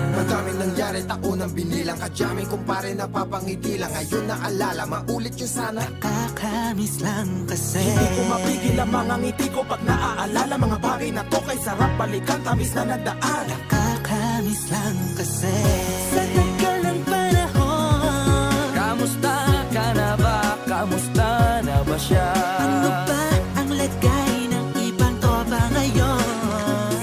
Madaming nangyari, taunang binilang kadyaming kumpare napapangiti lang. Ngayon naalala, maulit yun sana. Nakakamiss lang kasi Hindi ko mapigil ang mga ngiti ko pag naaalala. Mga bagay na to kay sarap balikan, tamis na nagdaan. Nakakamiss lang kasi sa tagal ng panahon. Kamusta ka na ba? Kamusta na ba siya? Ano ba ang lagay ng ibang tropa ngayon?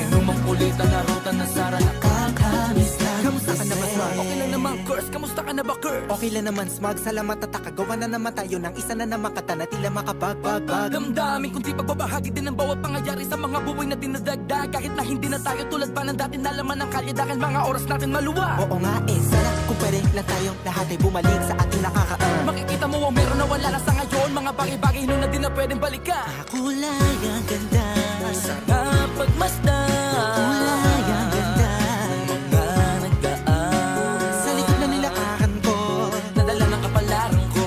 Inumang kulitan na ruta na sara. Nakakamiss lang Kamusta ka na ba, kasi. Smug? Okay lang naman, Curse. Kamusta ka na ba, Curse? Okay lang naman, Smug. Salamat at takagawa na naman tayo ng isa na naman kata na tila makabagbag. Damdamin kundi pagbabahagi din ng bawat pangyayari sa mga buhay na dinadagdag. Kahit na hindi na tayo tulad pa ng dati na laman ng kalye dahil mga oras natin maluwag. Oo nga sarap kung pwede lang tayong lahat ay bumalik sa ating nakakaan. Makikita mo ang meron na wala na sa ngayon. Mga bagay-bagay noon na di na pwedeng balikan. Kulay ang ganda, Sarap pagmasdan. kulay ang ganda. Mga nagdaan Sa likod na nilakaran ko, nadala ng kapalaran ko.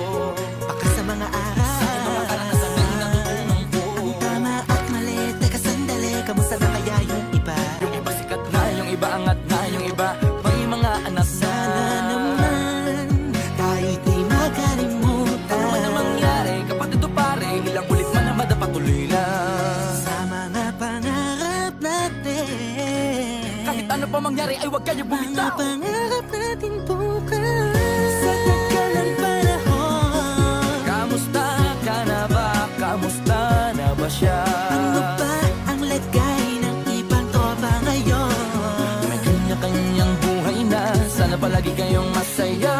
baka sa mga araw. Mga karanasan na natutunan ko. Ang tama at mali, teka sandali, kamusta na kaya yung iba? Yung iba sikat na, yung iba angat na, yung iba may mga anak na. Sana naman, tayo di makalimutan. Ano man ang mangyari, kapatid o pare, ilang ulit man na madapatuloy lang. Sa mga pangarap natin, Kahit ano pa mangyari ay huwag kayo mga bumitaw. pangarap natin bukas. Sa tagal ng panahon, Kamusta ka na ba? Kamusta na ba siya? ano ba ang lagay ng ibang tropa ngayon? May kanya-kanyang buhay na, sana palagi kayong masaya.